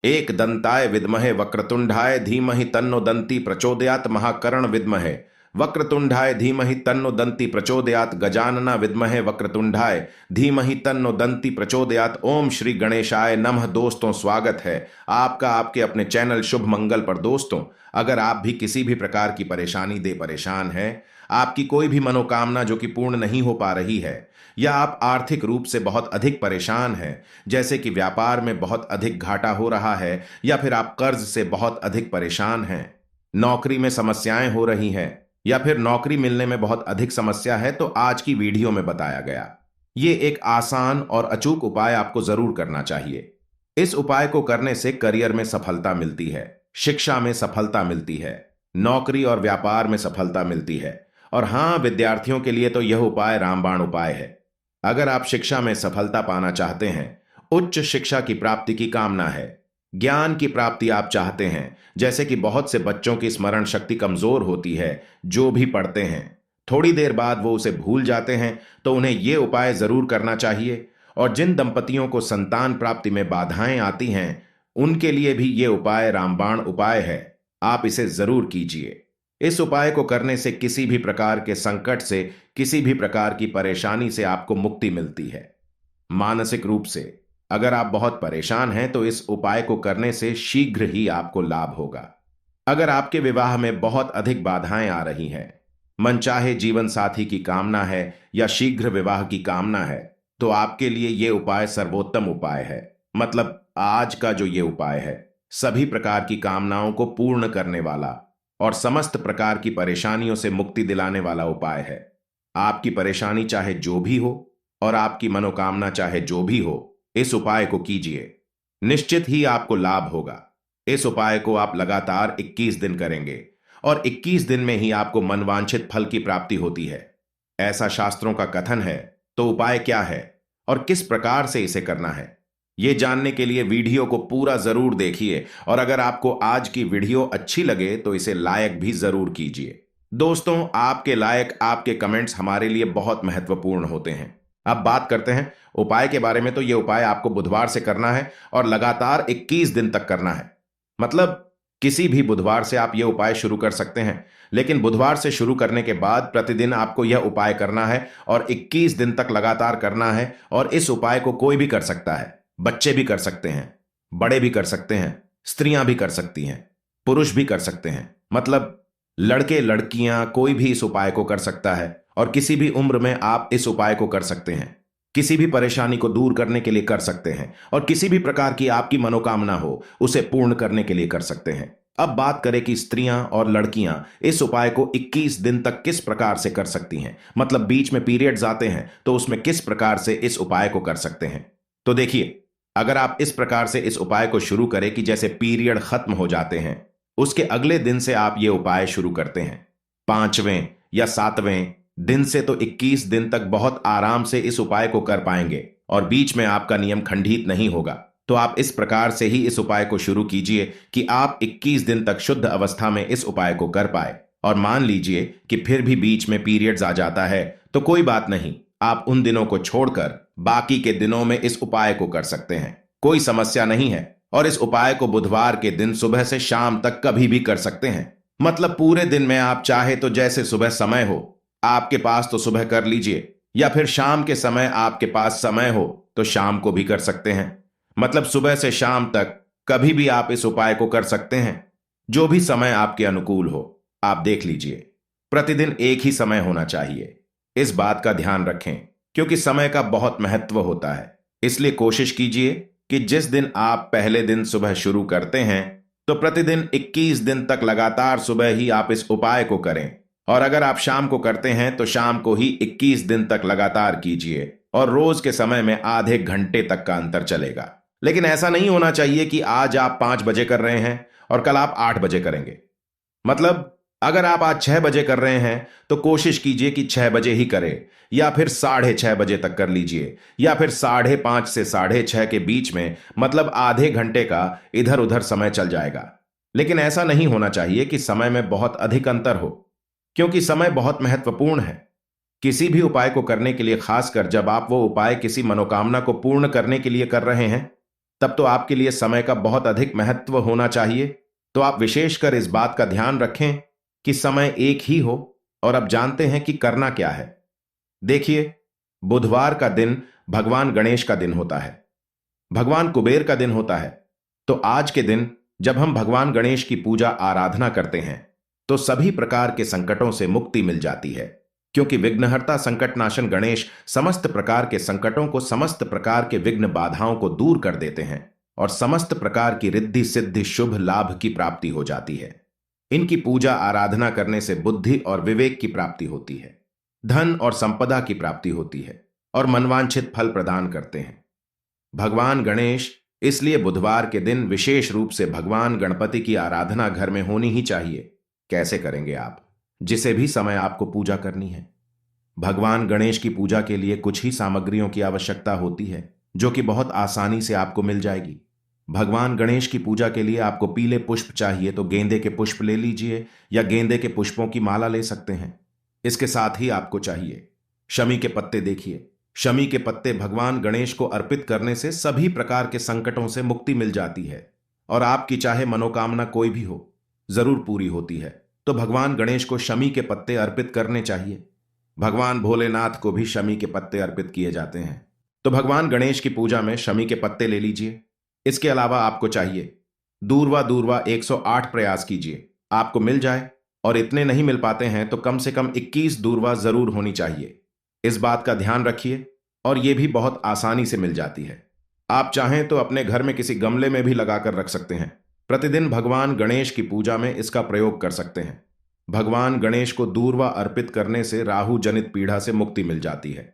एक दंताय विद्महे वक्रतुंडाय धीमहि तन्नो दंती प्रचोदयात महाकर्ण विद्महे वक्रतुंडाय धीमहि तन्नो दंती प्रचोदयात गजानना विद्महे वक्रतुंडाय धीमहि तन्नो दंती प्रचोदयात। ओम श्री गणेशाय नमः। दोस्तों, स्वागत है आपका आपके अपने चैनल शुभ मंगल पर। दोस्तों, अगर आप भी किसी भी प्रकार की परेशानी दे परेशान है, आपकी कोई भी मनोकामना जो कि पूर्ण नहीं हो पा रही है, या आप आर्थिक रूप से बहुत अधिक परेशान हैं, जैसे कि व्यापार में बहुत अधिक घाटा हो रहा है, या फिर आप कर्ज से बहुत अधिक परेशान हैं, नौकरी में समस्याएं हो रही हैं, या फिर नौकरी मिलने में बहुत अधिक समस्या है, तो आज की वीडियो में बताया गया ये एक आसान और अचूक उपाय आपको जरूर करना चाहिए। इस उपाय को करने से करियर में सफलता मिलती है, शिक्षा में सफलता मिलती है, नौकरी और व्यापार में सफलता मिलती है। और हां, विद्यार्थियों के लिए तो यह उपाय रामबाण उपाय है। अगर आप शिक्षा में सफलता पाना चाहते हैं, उच्च शिक्षा की प्राप्ति की कामना है, ज्ञान की प्राप्ति आप चाहते हैं, जैसे कि बहुत से बच्चों की स्मरण शक्ति कमजोर होती है, जो भी पढ़ते हैं थोड़ी देर बाद वो उसे भूल जाते हैं, तो उन्हें यह उपाय जरूर करना चाहिए। और जिन दंपतियों को संतान प्राप्ति में बाधाएं आती हैं, उनके लिए भी ये उपाय रामबाण उपाय है। आप इसे जरूर कीजिए। इस उपाय को करने से किसी भी प्रकार के संकट से, किसी भी प्रकार की परेशानी से आपको मुक्ति मिलती है। मानसिक रूप से अगर आप बहुत परेशान हैं, तो इस उपाय को करने से शीघ्र ही आपको लाभ होगा। अगर आपके विवाह में बहुत अधिक बाधाएं आ रही हैं, मनचाहे जीवन साथी की कामना है या शीघ्र विवाह की कामना है, तो आपके लिए यह उपाय सर्वोत्तम उपाय है। मतलब आज का जो ये उपाय है, सभी प्रकार की कामनाओं को पूर्ण करने वाला और समस्त प्रकार की परेशानियों से मुक्ति दिलाने वाला उपाय है। आपकी परेशानी चाहे जो भी हो और आपकी मनोकामना चाहे जो भी हो, इस उपाय को कीजिए, निश्चित ही आपको लाभ होगा। इस उपाय को आप लगातार 21 दिन करेंगे और 21 दिन में ही आपको मनवांछित फल की प्राप्ति होती है, ऐसा शास्त्रों का कथन है। तो उपाय क्या है और किस प्रकार से इसे करना है, ये जानने के लिए वीडियो को पूरा जरूर देखिए। और अगर आपको आज की वीडियो अच्छी लगे तो इसे लाइक भी जरूर कीजिए। दोस्तों, आपके लाइक, आपके कमेंट्स हमारे लिए बहुत महत्वपूर्ण होते हैं। अब बात करते हैं उपाय के बारे में। तो यह उपाय आपको बुधवार से करना है और लगातार 21 दिन तक करना है। मतलब किसी भी बुधवार से आप यह उपाय शुरू कर सकते हैं, लेकिन बुधवार से शुरू करने के बाद प्रतिदिन आपको यह उपाय करना है और 21 दिन तक लगातार करना है। और इस उपाय को कोई भी कर सकता है, बच्चे भी कर सकते हैं, बड़े भी कर सकते हैं, स्त्रियां भी कर सकती हैं, पुरुष भी कर सकते हैं। मतलब लड़के लड़कियां कोई भी इस उपाय को कर सकता है और किसी भी उम्र में आप इस उपाय को कर सकते हैं। किसी भी परेशानी को दूर करने के लिए कर सकते हैं और किसी भी प्रकार की आपकी मनोकामना हो उसे पूर्ण करने के लिए कर सकते हैं। अब बात करें कि स्त्रियां और लड़कियां इस उपाय को 21 दिन तक किस प्रकार से कर सकती हैं। मतलब बीच में पीरियड्स आते हैं तो उसमें किस प्रकार से इस उपाय को कर सकते हैं। तो देखिए, अगर आप इस प्रकार से इस उपाय को शुरू करें कि जैसे पीरियड खत्म हो जाते हैं, उसके अगले दिन से आप ये उपाय शुरू करते हैं, 5वें या 7वें दिन से तो 21 दिन तक बहुत आराम से इस उपाय को कर पाएंगे और बीच में आपका नियम खंडित नहीं होगा। तो आप इस प्रकार से ही इस उपाय को शुरू कीजिए कि आप 21 दिन तक शुद्ध अवस्था में इस उपाय को कर पाए। और मान लीजिए कि फिर भी बीच में पीरियड्स आ जाता है, तो कोई बात नहीं, आप उन दिनों को छोड़कर बाकी के दिनों में इस उपाय को कर सकते हैं, कोई समस्या नहीं है। और इस उपाय को बुधवार के दिन सुबह से शाम तक कभी भी कर सकते हैं। मतलब पूरे दिन में आप चाहे तो जैसे सुबह समय हो आपके पास तो सुबह कर लीजिए, या फिर शाम के समय आपके पास समय हो तो शाम को भी कर सकते हैं। मतलब सुबह से शाम तक कभी भी आप इस उपाय को कर सकते हैं, जो भी समय आपके अनुकूल हो। आप देख लीजिए, प्रतिदिन एक ही समय होना चाहिए, इस बात का ध्यान रखें, क्योंकि समय का बहुत महत्व होता है। इसलिए कोशिश कीजिए कि जिस दिन आप पहले दिन सुबह शुरू करते हैं, तो प्रतिदिन 21 दिन तक लगातार सुबह ही आप इस उपाय को करें। और अगर आप शाम को करते हैं तो शाम को ही 21 दिन तक लगातार कीजिए और रोज के समय में आधे घंटे तक का अंतर चलेगा। लेकिन ऐसा नहीं होना चाहिए कि आज आप 5 बजे कर रहे हैं और कल आप 8 बजे करेंगे। मतलब अगर आप आज 6 बजे कर रहे हैं तो कोशिश कीजिए कि 6 बजे ही करें, या फिर 6:30 बजे तक कर लीजिए, या फिर 5:30 से 6:30 के बीच में। मतलब आधे घंटे का इधर उधर समय चल जाएगा। लेकिन ऐसा नहीं होना चाहिए कि समय में बहुत अधिक अंतर हो, क्योंकि समय बहुत महत्वपूर्ण है किसी भी उपाय को करने के लिए, खासकर जब आप वो उपाय किसी मनोकामना को पूर्ण करने के लिए कर रहे हैं। तब तो आपके लिए समय का बहुत अधिक महत्व होना चाहिए। तो आप विशेषकर इस बात का ध्यान रखें कि समय एक ही हो। और अब जानते हैं कि करना क्या है। देखिए, बुधवार का दिन भगवान गणेश का दिन होता है, भगवान कुबेर का दिन होता है। तो आज के दिन जब हम भगवान गणेश की पूजा आराधना करते हैं तो सभी प्रकार के संकटों से मुक्ति मिल जाती है, क्योंकि विघ्नहर्ता संकटनाशन गणेश समस्त प्रकार के संकटों को, समस्त प्रकार के विघ्न बाधाओं को दूर कर देते हैं और समस्त प्रकार की रिद्धि सिद्धि शुभ लाभ की प्राप्ति हो जाती है। इनकी पूजा आराधना करने से बुद्धि और विवेक की प्राप्ति होती है, धन और संपदा की प्राप्ति होती है और मनवांछित फल प्रदान करते हैं। भगवान गणेश इसलिए बुधवार के दिन विशेष रूप से भगवान गणपति की आराधना घर में होनी ही चाहिए। कैसे करेंगे आप? जिसे भी समय आपको पूजा करनी है। भगवान गणेश की पूजा के लिए कुछ ही सामग्रियों की आवश्यकता होती है, जो कि बहुत आसानी से आपको मिल जाएगी। भगवान गणेश की पूजा के लिए आपको पीले पुष्प चाहिए तो गेंदे के पुष्प ले लीजिए या गेंदे के पुष्पों की माला ले सकते हैं। इसके साथ ही आपको चाहिए शमी के पत्ते। देखिए, शमी के पत्ते भगवान गणेश को अर्पित करने से सभी प्रकार के संकटों से मुक्ति मिल जाती है और आपकी चाहे मनोकामना कोई भी हो जरूर पूरी होती है। तो भगवान गणेश को शमी के पत्ते अर्पित करने चाहिए। भगवान भोलेनाथ को भी शमी के पत्ते अर्पित किए जाते हैं। तो भगवान गणेश की पूजा में शमी के पत्ते ले लीजिए। इसके अलावा आपको चाहिए दूर्वा। दूर्वा 108 प्रयास कीजिए, आपको मिल जाए, और इतने नहीं मिल पाते हैं तो कम से कम 21 दूर्वा जरूर होनी चाहिए। इस बात का ध्यान रखिए, और यह भी बहुत आसानी से मिल जाती है। आप चाहें तो अपने घर में किसी गमले में भी लगाकर रख सकते हैं। प्रतिदिन भगवान गणेश की पूजा में इसका प्रयोग कर सकते हैं। भगवान गणेश को दूर्वा अर्पित करने से राहु जनित पीड़ा से मुक्ति मिल जाती है।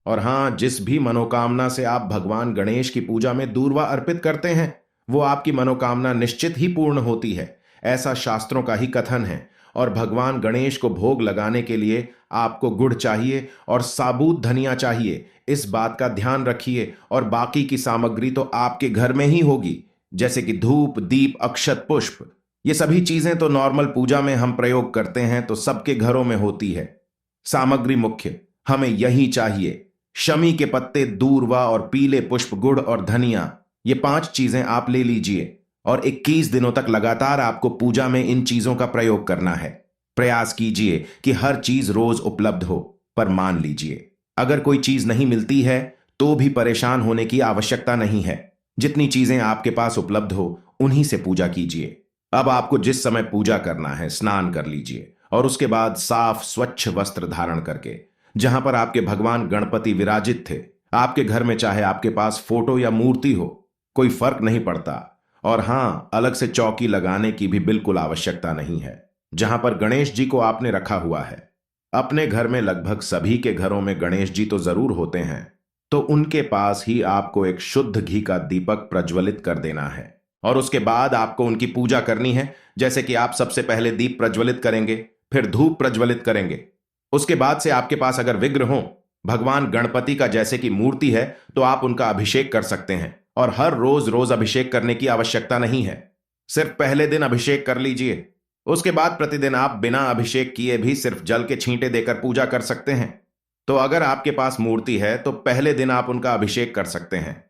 और हां, जिस भी मनोकामना से आप भगवान गणेश की पूजा में दूर्वा अर्पित करते हैं वो आपकी मनोकामना निश्चित ही पूर्ण होती है, ऐसा शास्त्रों का ही कथन है। और भगवान गणेश को भोग लगाने के लिए आपको गुड़ चाहिए और साबुत धनिया चाहिए। इस बात का ध्यान रखिए। और बाकी की सामग्री तो आपके घर में ही होगी, जैसे कि धूप, दीप, अक्षत, पुष्प। ये सभी चीजें तो नॉर्मल पूजा में हम प्रयोग करते हैं तो सबके घरों में होती है। सामग्री मुख्य हमें यही चाहिए, शमी के पत्ते, दूर्वा और पीले पुष्प, गुड़ और धनिया। ये 5 चीजें आप ले लीजिए और 21 दिनों तक लगातार आपको पूजा में इन चीजों का प्रयोग करना है। प्रयास कीजिए कि हर चीज रोज उपलब्ध हो, पर मान लीजिए अगर कोई चीज नहीं मिलती है तो भी परेशान होने की आवश्यकता नहीं है। जितनी चीजें आपके पास उपलब्ध हो उन्हीं से पूजा कीजिए। अब आपको जिस समय पूजा करना है स्नान कर लीजिए और उसके बाद साफ स्वच्छ वस्त्र धारण करके जहां पर आपके भगवान गणपति विराजित थे, आपके घर में चाहे आपके पास फोटो या मूर्ति हो, कोई फर्क नहीं पड़ता। और हां, अलग से चौकी लगाने की भी बिल्कुल आवश्यकता नहीं है। जहां पर गणेश जी को आपने रखा हुआ है, अपने घर में लगभग सभी के घरों में गणेश जी तो जरूर होते हैं, तो उनके पास ही आपको एक शुद्ध घी का दीपक प्रज्वलित कर देना है। और उसके बाद आपको उनकी पूजा करनी है। जैसे कि आप सबसे पहले दीप प्रज्वलित करेंगे, फिर धूप प्रज्वलित करेंगे। उसके बाद से आपके पास अगर विग्रह हो, भगवान गणपति का जैसे कि मूर्ति है, तो आप उनका अभिषेक कर सकते हैं। और हर रोज रोज अभिषेक करने की आवश्यकता नहीं है, सिर्फ पहले दिन अभिषेक कर लीजिए। उसके बाद प्रतिदिन आप बिना अभिषेक किए भी सिर्फ जल के छींटे देकर पूजा कर सकते हैं। तो अगर आपके पास मूर्ति है तो पहले दिन आप उनका अभिषेक कर सकते हैं।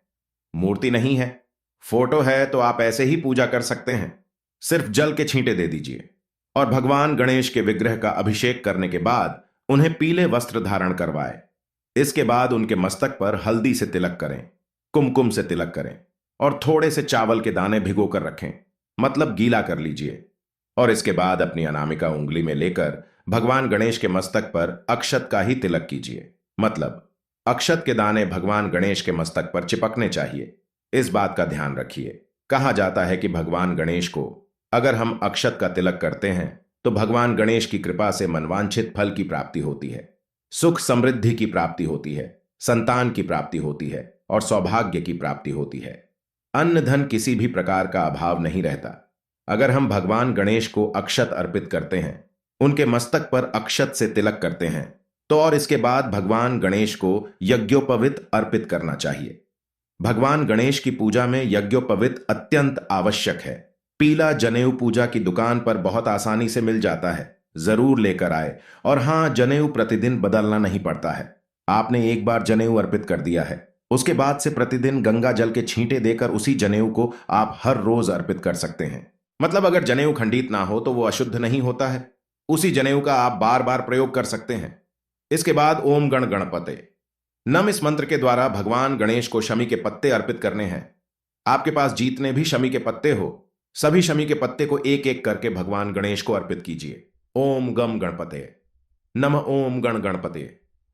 मूर्ति नहीं है, फोटो है, तो आप ऐसे ही पूजा कर सकते हैं, सिर्फ जल के छींटे दे दीजिए। और भगवान गणेश के विग्रह का अभिषेक करने के बाद उन्हें पीले वस्त्र धारण करवाए। इसके बाद उनके मस्तक पर हल्दी से तिलक करें, कुमकुम से तिलक करें और थोड़े से चावल के दाने भिगो कर रखें, मतलब गीला कर लीजिए। और इसके बाद अपनी अनामिका उंगली में लेकर भगवान गणेश के मस्तक पर अक्षत का ही तिलक कीजिए, मतलब अक्षत के दाने भगवान गणेश के मस्तक पर चिपकने चाहिए। इस बात का ध्यान रखिए। कहा जाता है कि भगवान गणेश को अगर हम अक्षत का तिलक करते हैं तो भगवान गणेश की कृपा से मनवांछित फल की प्राप्ति होती है, सुख समृद्धि की प्राप्ति होती है, संतान की प्राप्ति होती है और सौभाग्य की प्राप्ति होती है। अन्न धन किसी भी प्रकार का अभाव नहीं रहता। अगर हम भगवान गणेश को अक्षत अर्पित करते हैं, उनके मस्तक पर अक्षत से तिलक करते हैं, तो और इसके बाद भगवान गणेश को यज्ञोपवीत अर्पित करना चाहिए। भगवान गणेश की पूजा में यज्ञोपवीत अत्यंत आवश्यक है। पीला जनेऊ पूजा की दुकान पर बहुत आसानी से मिल जाता है, जरूर लेकर आए। और हां, जनेऊ प्रतिदिन बदलना नहीं पड़ता है। आपने एक बार जनेऊ अर्पित कर दिया है, उसके बाद से प्रतिदिन गंगा जल के छींटे देकर उसी जनेऊ को आप हर रोज अर्पित कर सकते हैं। मतलब अगर जनेऊ खंडित ना हो तो वो अशुद्ध नहीं होता है। उसी जनेऊ का आप बार बार प्रयोग कर सकते हैं। इसके बाद ओम गण गणपते नम इस मंत्र के द्वारा भगवान गणेश को शमी के पत्ते अर्पित करने हैं। आपके पास जितने भी शमी के पत्ते हो, सभी शमी के पत्ते को एक एक करके भगवान गणेश को अर्पित कीजिए। ओम गम गणपते नम ओम गण गणपते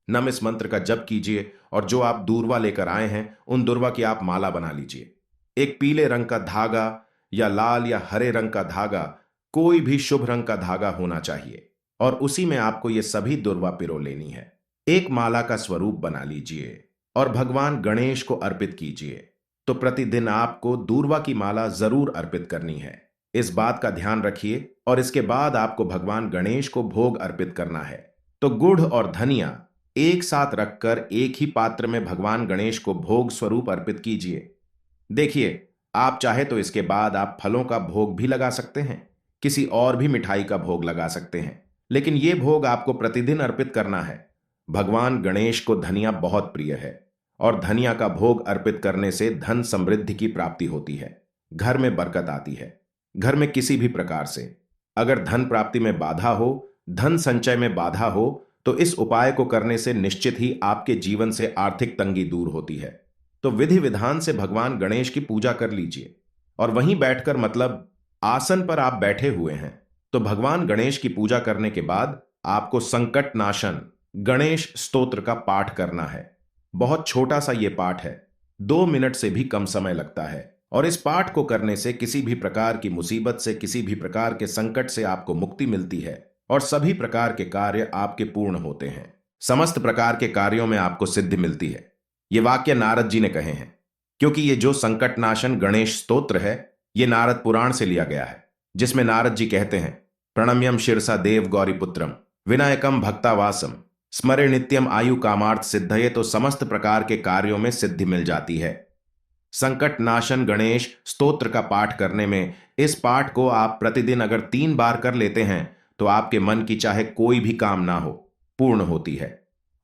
नम इस मंत्र का जप कीजिए और जो आप दूर्वा लेकर आए हैं उन दूर्वा की आप माला बना लीजिए। एक पीले रंग का धागा या लाल या हरे रंग का धागा, कोई भी शुभ रंग का धागा होना चाहिए और उसी में आपको ये सभी दूर्वा पिरो लेनी है। एक माला का स्वरूप बना लीजिए और भगवान गणेश को अर्पित कीजिए। तो प्रतिदिन आपको दूर्वा की माला जरूर अर्पित करनी है, इस बात का ध्यान रखिए। और इसके बाद आपको भगवान गणेश को भोग अर्पित करना है। तो गुड़ और धनिया एक साथ रखकर एक ही पात्र में भगवान गणेश को भोग स्वरूप अर्पित कीजिए। देखिए, आप चाहे तो इसके बाद आप फलों का भोग भी लगा सकते हैं, किसी और भी मिठाई का भोग लगा सकते हैं, लेकिन यह भोग आपको प्रतिदिन अर्पित करना है। भगवान गणेश को धनिया बहुत प्रिय है और धनिया का भोग अर्पित करने से धन समृद्धि की प्राप्ति होती है, घर में बरकत आती है। घर में किसी भी प्रकार से अगर धन प्राप्ति में बाधा हो, धन संचय में बाधा हो, तो इस उपाय को करने से निश्चित ही आपके जीवन से आर्थिक तंगी दूर होती है। तो विधि विधान से भगवान गणेश की पूजा कर लीजिए और वहीं बैठकर, मतलब आसन पर आप बैठे हुए हैं, तो भगवान गणेश की पूजा करने के बाद आपको संकट नाशन गणेश स्तोत्र का पाठ करना है। बहुत छोटा सा ये पाठ है, 2 मिनट से भी कम समय लगता है और इस पाठ को करने से किसी भी प्रकार की मुसीबत से, किसी भी प्रकार के संकट से आपको मुक्ति मिलती है और सभी प्रकार के कार्य आपके पूर्ण होते हैं। समस्त प्रकार के कार्यों में आपको सिद्धि मिलती है। ये वाक्य नारद जी ने कहे हैं, क्योंकि ये जो संकट नाशन गणेश स्तोत्र है, ये नारद पुराण से लिया गया है, जिसमें नारद जी कहते हैं, प्रणम्यम शिरसा देव गौरीपुत्रम विनायकम भक्तावासम स्मरे नित्यम आयु कामार्थ सिद्धये। तो समस्त प्रकार के कार्यों में सिद्धि मिल जाती है। संकट नाशन गणेश स्तोत्र का पाठ करने में, इस पाठ को आप प्रतिदिन अगर 3 बार कर लेते हैं तो आपके मन की चाहे कोई भी काम ना हो, पूर्ण होती है।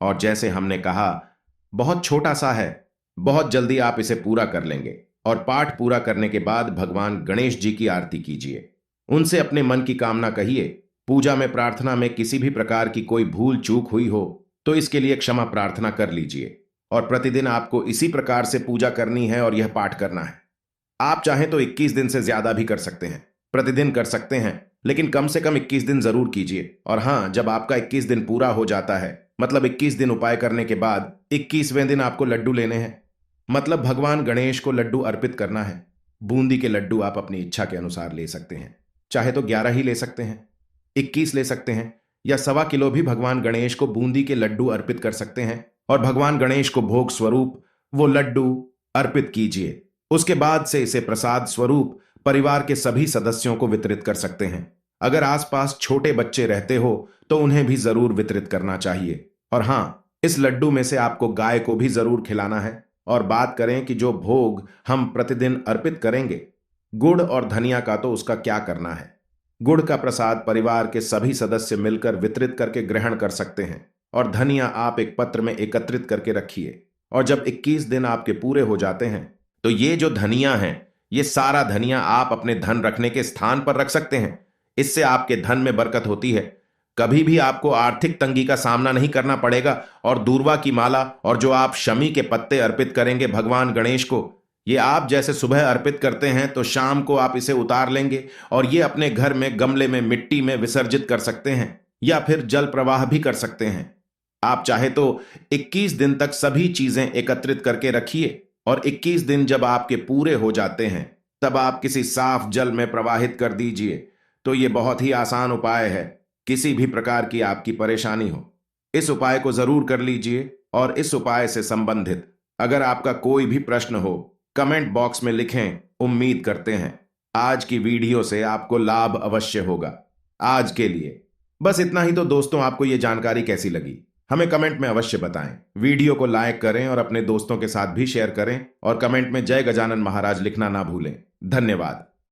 और जैसे हमने कहा, बहुत छोटा सा है, बहुत जल्दी आप इसे पूरा कर लेंगे। और पाठ पूरा करने के बाद भगवान गणेश जी की आरती कीजिए, उनसे अपने मन की कामना कहिए। पूजा में, प्रार्थना में किसी भी प्रकार की कोई भूल चूक हुई हो तो इसके लिए क्षमा प्रार्थना कर लीजिए। और प्रतिदिन आपको इसी प्रकार से पूजा करनी है और यह पाठ करना है। आप चाहें तो 21 दिन से ज्यादा भी कर सकते हैं, प्रतिदिन कर सकते हैं, लेकिन कम से कम 21 दिन जरूर कीजिए। और हां, जब आपका 21 दिन पूरा हो जाता है, मतलब 21 दिन उपाय करने के बाद 21वें दिन आपको लड्डू लेने हैं, मतलब भगवान गणेश को लड्डू अर्पित करना है। बूंदी के लड्डू आप अपनी इच्छा के अनुसार ले सकते हैं, चाहे तो 11 ही ले सकते हैं, 21 ले सकते हैं, या 1.25 किलो भी भगवान गणेश को बूंदी के लड्डू अर्पित कर सकते हैं और भगवान गणेश को भोग स्वरूप वो लड्डू अर्पित कीजिए। उसके बाद से इसे प्रसाद स्वरूप परिवार के सभी सदस्यों को वितरित कर सकते हैं। अगर आसपास छोटे बच्चे रहते हो तो उन्हें भी जरूर वितरित करना चाहिए। और हां, इस लड्डू में से आपको गाय को भी जरूर खिलाना है। और बात करें कि जो भोग हम प्रतिदिन अर्पित करेंगे, गुड़ और धनिया का, तो उसका क्या करना है। गुड़ का प्रसाद परिवार के सभी सदस्य मिलकर वितरित करके ग्रहण कर सकते हैं और धनिया आप एक पत्र में एकत्रित करके रखिए। और जब 21 दिन आपके पूरे हो जाते हैं तो ये जो धनिया है, ये सारा धनिया आप अपने धन रखने के स्थान पर रख सकते हैं। इससे आपके धन में बरकत होती है, कभी भी आपको आर्थिक तंगी का सामना नहीं करना पड़ेगा। और दूर्वा की माला और जो आप शमी के पत्ते अर्पित करेंगे भगवान गणेश को, ये आप जैसे सुबह अर्पित करते हैं तो शाम को आप इसे उतार लेंगे और ये अपने घर में गमले में मिट्टी में विसर्जित कर सकते हैं या फिर जल प्रवाह भी कर सकते हैं। आप चाहे तो 21 दिन तक सभी चीजें एकत्रित करके रखिए और 21 दिन जब आपके पूरे हो जाते हैं तब आप किसी साफ जल में प्रवाहित कर दीजिए। तो ये बहुत ही आसान उपाय है, किसी भी प्रकार की आपकी परेशानी हो, इस उपाय को जरूर कर लीजिए। और इस उपाय से संबंधित अगर आपका कोई भी प्रश्न हो, कमेंट बॉक्स में लिखें। उम्मीद करते हैं आज की वीडियो से आपको लाभ अवश्य होगा। आज के लिए बस इतना ही। तो दोस्तों, आपको ये जानकारी कैसी लगी हमें कमेंट में अवश्य बताएं। वीडियो को लाइक करें और अपने दोस्तों के साथ भी शेयर करें और कमेंट में जय गजानन महाराज लिखना ना भूलें। धन्यवाद।